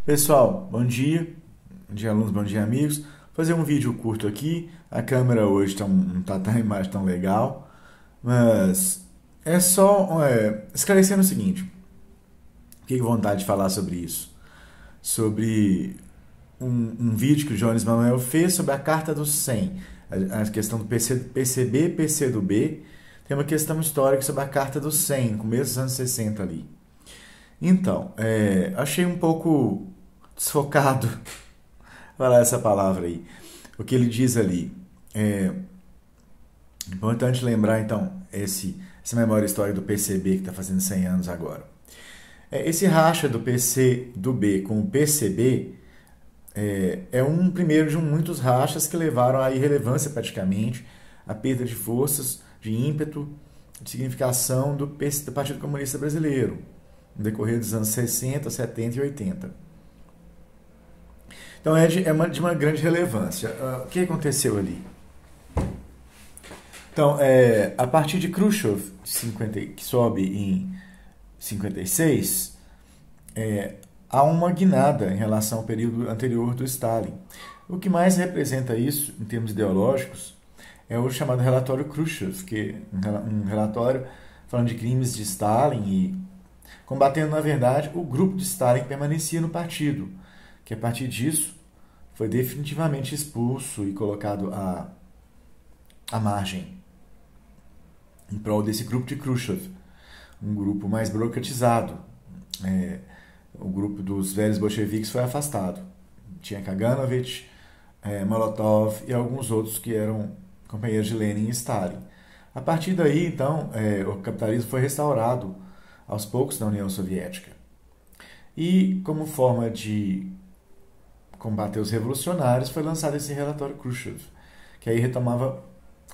Pessoal, bom dia. Bom dia, alunos, bom dia, amigos. Vou fazer um vídeo curto aqui. A câmera hoje não tá a imagem tão legal, mas é só esclarecendo o seguinte. Fiquei com vontade de falar sobre isso. Sobre um vídeo que o Jones Manuel fez sobre a Carta dos 100. A questão do PCB, PC do B. Tem uma questão histórica sobre a Carta dos 100, no começo dos anos 60 ali. Então, achei um pouco desfocado falar essa palavra aí. O que ele diz ali. É importante lembrar, então, essa memória histórica do PCB que está fazendo 100 anos agora. Esse racha do PC do B com o PCB é um primeiro de muitos rachas que levaram à irrelevância praticamente, à perda de forças, de ímpeto, de significação do Partido Comunista Brasileiro, no decorrer dos anos 60, 70 e 80. Então de uma grande relevância. O que aconteceu ali? Então, a partir de Khrushchev, que sobe em 56, há uma guinada em relação ao período anterior do Stalin. O que mais representa isso, em termos ideológicos, é o chamado relatório Khrushchev, que é um relatório falando de crimes de Stalin e combatendo, na verdade, o grupo de Stalin que permanecia no partido, que a partir disso foi definitivamente expulso e colocado à margem em prol desse grupo de Khrushchev, um grupo mais burocratizado. O grupo dos velhos bolcheviques foi afastado. Tinha Kaganovich, Molotov e alguns outros que eram companheiros de Lenin e Stalin. A partir daí, então, o capitalismo foi restaurado aos poucos na União Soviética. E, como forma de combater os revolucionários, foi lançado esse relatório Khrushchev, que aí retomava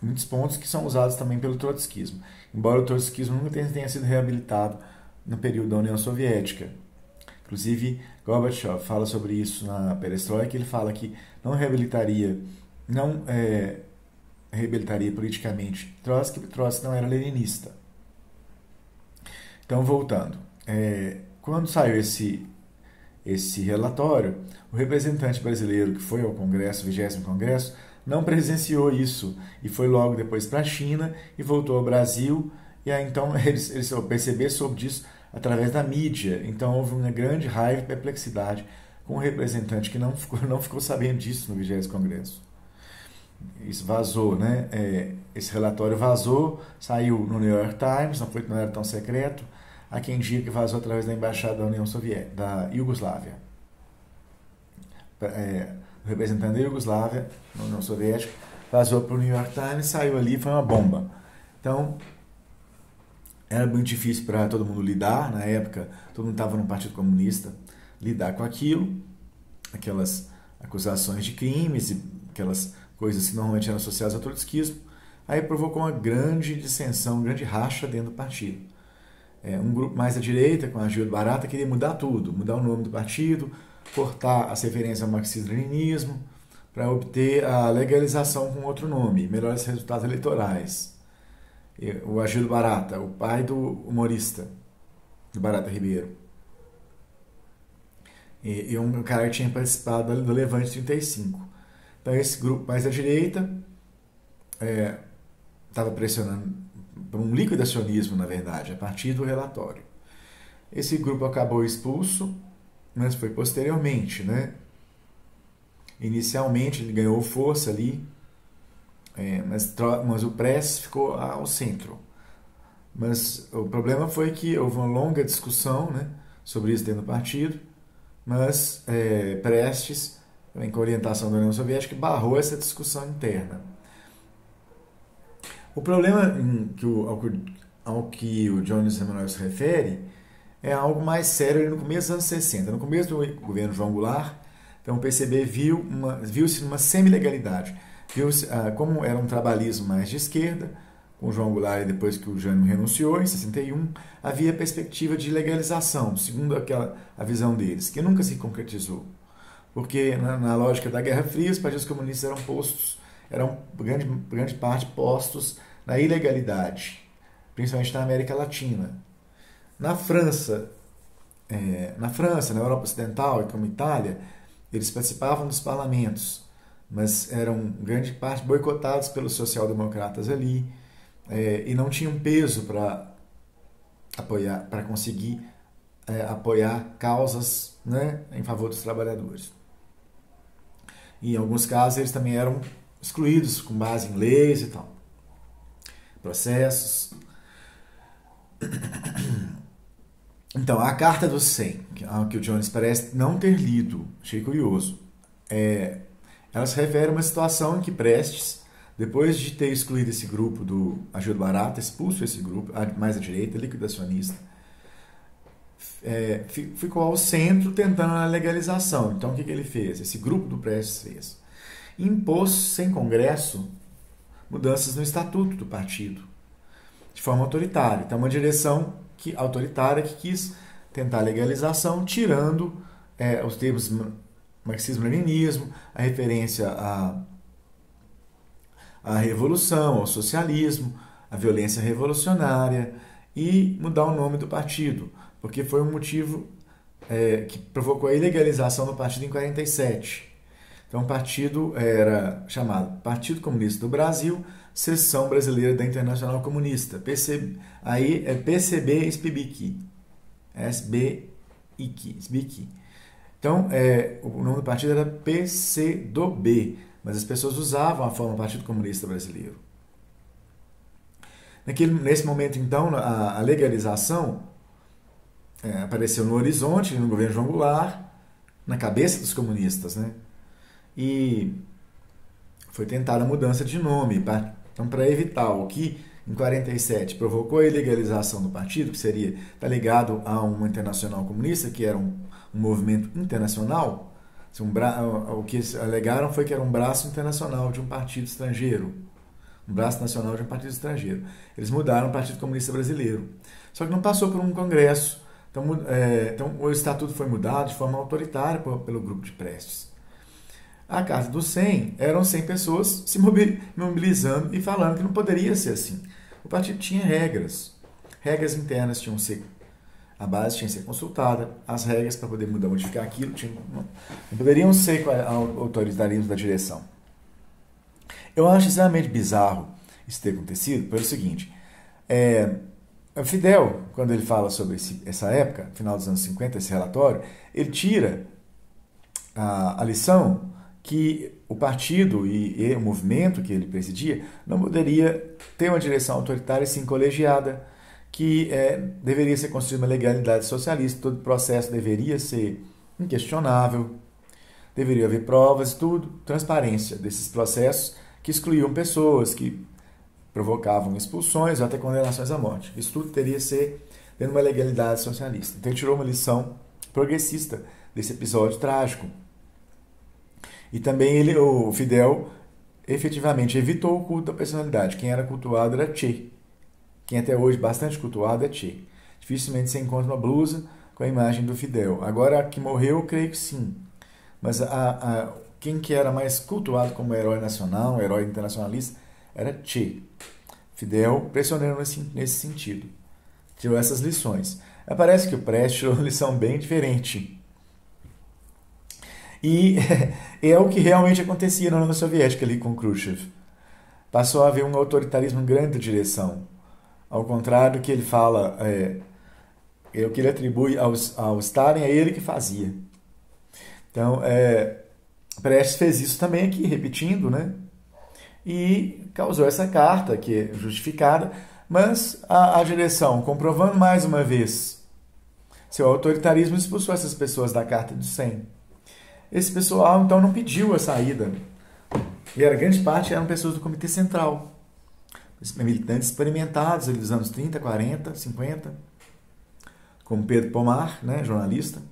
muitos pontos que são usados também pelo trotskismo, embora o trotskismo nunca tenha sido reabilitado no período da União Soviética. Inclusive, Gorbachev fala sobre isso na Perestroika, ele fala que não reabilitaria politicamente Trotsky, porque Trotsky não era leninista. Então, voltando, quando saiu esse relatório, o representante brasileiro que foi ao Congresso, o 20º Congresso, não presenciou isso e foi logo depois para a China e voltou ao Brasil. E aí então o PCB soube disso através da mídia. Então houve uma grande raiva e perplexidade com o representante que não ficou sabendo disso no 20º Congresso. Isso vazou, né? Esse relatório vazou, saiu no New York Times, não era tão secreto. Há quem diga que vazou através da embaixada da União Soviética, da Iugoslávia. O representante da Iugoslávia, na União Soviética, vazou para o New York Times, saiu ali, foi uma bomba. Então, era muito difícil para todo mundo lidar, na época, todo mundo estava no Partido Comunista, lidar com aquilo, aquelas acusações de crimes e aquelas coisas que normalmente eram associadas ao trotskismo. Aí provocou uma grande dissensão, uma grande racha dentro do partido. Um grupo mais à direita, com a Gil Barata, queria mudar tudo, mudar o nome do partido, cortar as referências ao marxismo-leninismo, para obter a legalização com outro nome, melhores resultados eleitorais. O Agildo Barata, o pai do humorista, do Barata Ribeiro. E um cara que tinha participado do Levante 35. Então esse grupo mais à direita estava pressionando por um liquidacionismo, na verdade, a partir do relatório. Esse grupo acabou expulso, mas foi posteriormente, né? Inicialmente ele ganhou força ali, mas o Prestes ficou ao centro. Mas o problema foi que houve uma longa discussão, né, sobre isso dentro do partido, mas Prestes, também com a orientação da União Soviética, barrou essa discussão interna. O problema ao que o Jones Emanuel se refere é algo mais sério no começo dos anos 60. No começo do governo João Goulart, então o PCB viu-se numa semi-legalidade. Viu-se, como era um trabalhismo mais de esquerda, com o João Goulart e depois que o Jânio renunciou, em 61, havia perspectiva de legalização, segundo a visão deles, que nunca se concretizou. Porque na lógica da Guerra Fria, os partidos comunistas eram grande parte postos na ilegalidade, principalmente na América Latina. Na França, na França, na Europa Ocidental, como Itália, eles participavam dos parlamentos, mas eram em grande parte boicotados pelos social-democratas ali, e não tinham peso para apoiar, para conseguir apoiar causas, né, em favor dos trabalhadores. E em alguns casos eles também eram excluídos com base em leis e tal, processos. Então, a Carta dos 100, que o Jones parece não ter lido, achei curioso, ela se refere a uma situação em que Prestes, depois de ter excluído esse grupo do Ajuda Barata, expulso esse grupo, mais à direita, liquidacionista, ficou ao centro tentando a legalização. Então, o que ele fez? Esse grupo do Prestes fez. Impôs, sem congresso, mudanças no estatuto do partido, de forma autoritária. Então, uma direção autoritária que quis tentar a legalização, tirando os termos marxismo-leninismo, a referência à revolução, ao socialismo, à violência revolucionária, e mudar o nome do partido, porque foi um motivo que provocou a ilegalização do partido em 47. Então o partido era chamado Partido Comunista do Brasil, Seção Brasileira da Internacional Comunista. Aí é PCB SBIC. SBIC. Então, o nome do partido era PCdoB, mas as pessoas usavam a forma Partido Comunista Brasileiro. Nesse momento, então, a legalização apareceu no horizonte, no governo João Goulart, na cabeça dos comunistas, né? E foi tentada a mudança de nome. Então, para evitar o que em 47 provocou a ilegalização do partido, que seria estar ligado a uma internacional comunista, que era um movimento internacional, o que alegaram foi que era um braço internacional de um partido estrangeiro, um braço nacional de um partido estrangeiro. Eles mudaram o Partido Comunista Brasileiro. Só que não passou por um congresso. Então o estatuto foi mudado de forma autoritária pelo grupo de Prestes. A Carta dos 100 eram 100 pessoas se mobilizando e falando que não poderia ser assim. O partido tinha regras. Regras internas tinham que ser... A base tinha que ser consultada. As regras para poder modificar aquilo não poderiam ser com o autoritarismo da direção. Eu acho extremamente bizarro isso ter acontecido pelo seguinte. O Fidel, quando ele fala sobre essa época, final dos anos 50, esse relatório, ele tira a lição que o partido e o movimento que ele presidia não poderia ter uma direção autoritária e sim colegiada, que deveria ser construída uma legalidade socialista, todo o processo deveria ser inquestionável, deveria haver provas e tudo, transparência desses processos que excluíam pessoas, que provocavam expulsões ou até condenações à morte. Isso tudo teria que ser dentro de uma legalidade socialista. Então ele tirou uma lição progressista desse episódio trágico. E também o Fidel efetivamente evitou o culto da personalidade. Quem era cultuado era Che. Quem até hoje bastante cultuado é Che. Dificilmente você encontra uma blusa com a imagem do Fidel. Agora, que morreu, eu creio que sim. Mas quem que era mais cultuado como herói nacional, herói internacionalista, era Che. Fidel pressionou nesse sentido. Tirou essas lições. Parece que o Prestes tirou uma lição bem diferente. E é o que realmente acontecia na União Soviética ali com Khrushchev. Passou a haver um autoritarismo em grande direção. Ao contrário do que ele fala, o que ele atribui ao Stalin, é ele que fazia. Então, Prestes fez isso também aqui, repetindo, né? E causou essa carta, que é justificada, mas a direção, comprovando mais uma vez seu autoritarismo, expulsou essas pessoas da Carta dos 100. Esse pessoal, então, não pediu a saída. E a grande parte eram pessoas do Comitê Central. Militantes experimentados dos anos 30, 40, 50. Como Pedro Pomar, né, jornalista.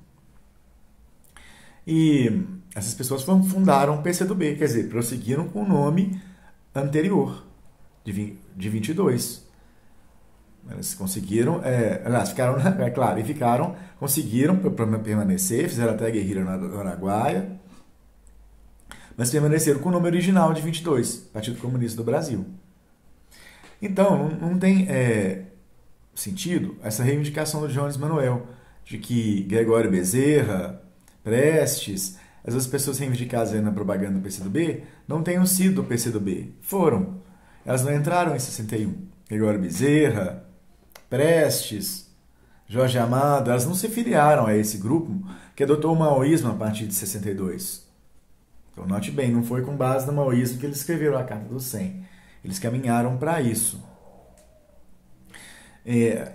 E essas pessoas fundaram o PCdoB, quer dizer, prosseguiram com o nome anterior, de 22. Eles conseguiram, conseguiram permanecer, fizeram até a guerrilha no Araguaia, mas permaneceram com o nome original de 22, Partido Comunista do Brasil. Então, não tem sentido essa reivindicação do Jones Manuel de que Gregório Bezerra, Prestes, essas pessoas reivindicadas aí na propaganda do PCdoB, não tenham sido do PCdoB. Foram. Elas não entraram em 61. Gregório Bezerra, Prestes, Jorge Amado, elas não se filiaram a esse grupo que adotou o maoísmo a partir de 62. Então, note bem, não foi com base no maoísmo que eles escreveram a Carta dos 100. Eles caminharam para isso.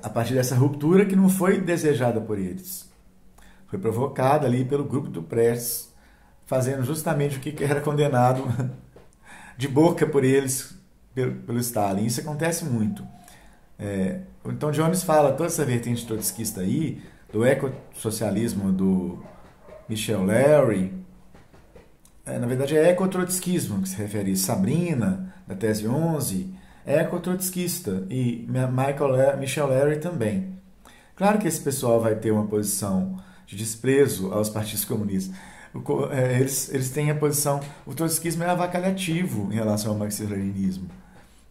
A partir dessa ruptura que não foi desejada por eles. Foi provocada ali pelo grupo do Prestes, fazendo justamente o que era condenado de boca por eles, pelo Stalin. Isso acontece muito. Então, Jones fala toda essa vertente trotskista aí, do ecossocialismo do Michel Leary. Na verdade, é ecotrotskismo que se refere a Sabrina, da tese 11, é ecotrotskista, e Michel Leary também. Claro que esse pessoal vai ter uma posição de desprezo aos partidos comunistas. Eles têm a posição... O trotskismo é avacalhativo em relação ao marxismo-leninismo.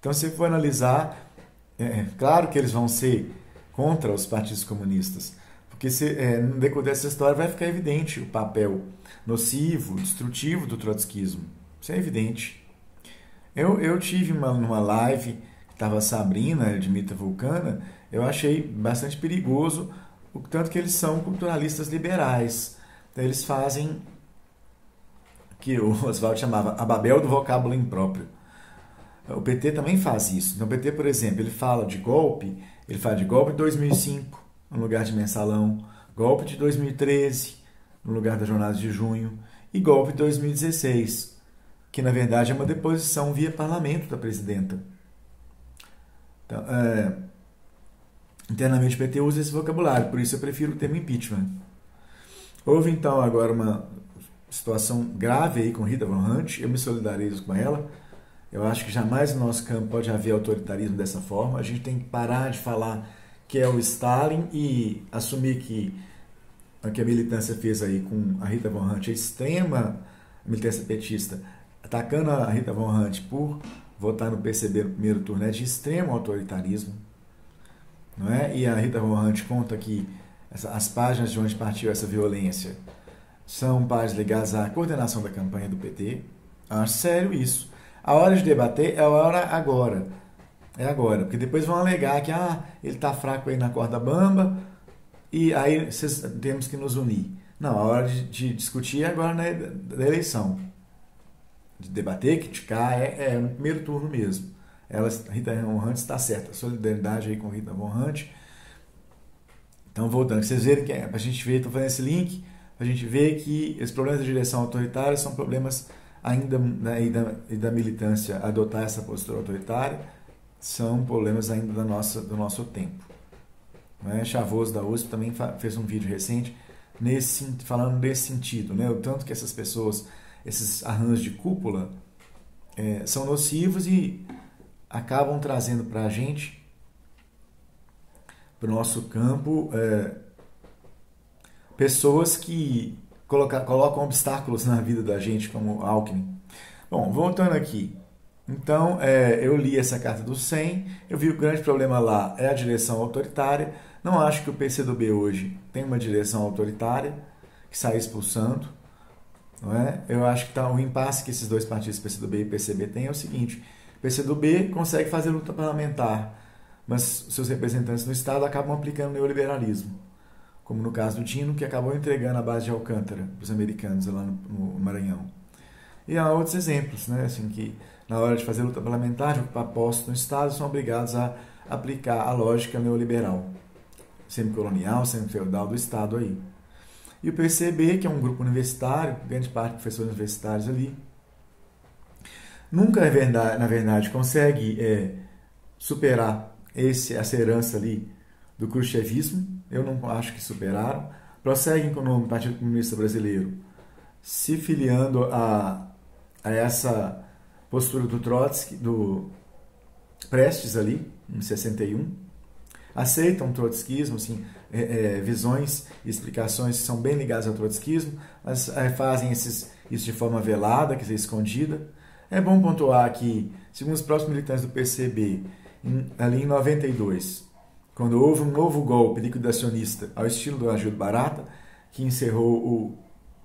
Então, se for analisar, claro que eles vão ser contra os partidos comunistas, porque no decorrer dessa história vai ficar evidente o papel nocivo, destrutivo do trotskismo. Isso é evidente. Eu tive numa live que estava a Sabrina, Edmita Vulcana, eu achei bastante perigoso o tanto que eles são culturalistas liberais. Então, eles fazem o que o Oswald chamava a Babel do vocábulo impróprio. O PT também faz isso. Então, o PT, por exemplo, ele fala de golpe de 2005, no lugar de mensalão, golpe de 2013, no lugar das jornadas de junho, e golpe de 2016, que na verdade é uma deposição via parlamento da presidenta. Então, internamente o PT usa esse vocabulário, por isso eu prefiro o termo impeachment. Houve então agora uma situação grave aí com Rita Von Hunt, eu me solidarizo com ela. Eu acho que jamais no nosso campo pode haver autoritarismo dessa forma. A gente tem que parar de falar que é o Stalin e assumir que o que a militância fez aí com a Rita Von Hunt, a extrema militância petista, atacando a Rita Von Hunt por votar no PCB no primeiro turno, é de extremo autoritarismo. Não é? E a Rita Von Hunt conta que as páginas de onde partiu essa violência são páginas ligadas à coordenação da campanha do PT. Eu acho sério isso. A hora de debater é a hora agora. É agora. Porque depois vão alegar que ele está fraco aí na corda bamba e aí temos que nos unir. Não, a hora de discutir é agora da eleição. De debater, criticar, é no primeiro turno mesmo. Rita Von Hunt está certa. Solidariedade aí com Rita Von Hunt. Então, voltando, vocês verem que para a gente ver, estou fazendo esse link, para a gente ver que os problemas da direção autoritária são problemas ainda, né, e da militância adotar essa postura autoritária, são problemas ainda do nosso tempo. Né? Chavoso da USP também fez um vídeo recente falando nesse sentido, né? O tanto que essas pessoas, esses arranjos de cúpula, são nocivos e acabam trazendo para a gente, para o nosso campo, pessoas que colocam obstáculos na vida da gente, como Alckmin. Bom, voltando aqui. Então, eu li essa carta dos 100, eu vi que o grande problema lá é a direção autoritária. Não acho que o PCdoB hoje tem uma direção autoritária que sai expulsando. Não é? Eu acho que o impasse que esses dois partidos, PCdoB e PCB, têm é o seguinte: o PCdoB consegue fazer luta parlamentar, mas seus representantes no Estado acabam aplicando neoliberalismo, como no caso do Dino, que acabou entregando a base de Alcântara para os americanos lá no Maranhão. E há outros exemplos, né? Assim, que na hora de fazer luta parlamentar, de ocupar postos no Estado, são obrigados a aplicar a lógica neoliberal, semicolonial, semifeudal do Estado aí. E o PCB, que é um grupo universitário, grande parte de professores universitários ali, nunca, na verdade, consegue superar essa herança ali do khrushchevismo. Eu não acho que superaram. Prosseguem com o nome Partido Comunista Brasileiro, se filiando a essa postura do Trotsky, do Prestes ali, em 61. Aceitam o trotskismo, assim, visões e explicações que são bem ligadas ao trotskismo, mas fazem isso de forma velada, quer dizer, escondida. É bom pontuar que, segundo os próprios militantes do PCB, ali em 92, quando houve um novo golpe liquidacionista ao estilo do Ajuda Barata, que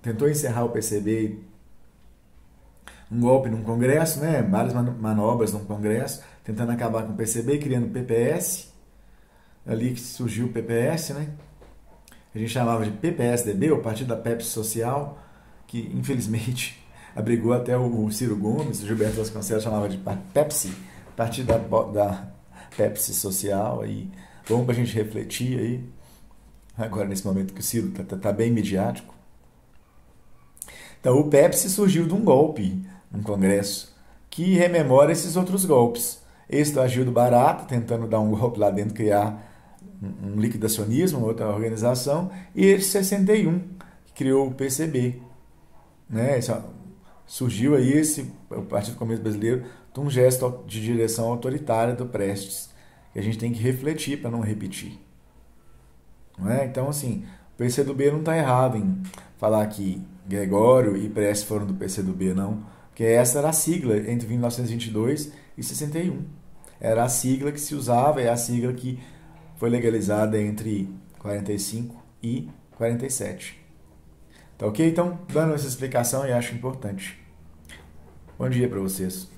tentou encerrar o PCB, um golpe num congresso, né? Várias manobras num congresso, tentando acabar com o PCB, criando o PPS, ali que surgiu o PPS, né? A gente chamava de PPSDB, o Partido da Pepsi Social, que infelizmente abrigou até o Ciro Gomes, o Gilberto Vasconcelos chamava de Pepsi, Partido da Pepsi Social, aí, bom pra gente refletir aí, agora nesse momento que o Ciro tá bem midiático. Então o Pepsi surgiu de um golpe no Congresso, que rememora esses outros golpes. Esse do Agildo Barata, tentando dar um golpe lá dentro, criar um liquidacionismo, outra organização, e esse 61, que criou o PCB. Né? Surgiu aí o Partido Comunista Brasileiro de um gesto de direção autoritária do Prestes, que a gente tem que refletir para não repetir. Não é? Então, assim, o PCdoB não está errado em falar que Gregório e Prestes foram do PCdoB, não, porque essa era a sigla entre 1922 e 61. Era a sigla que se usava, é a sigla que foi legalizada entre 45 e 47. Tá ok? Então, dando essa explicação, eu acho importante. Bom dia para vocês.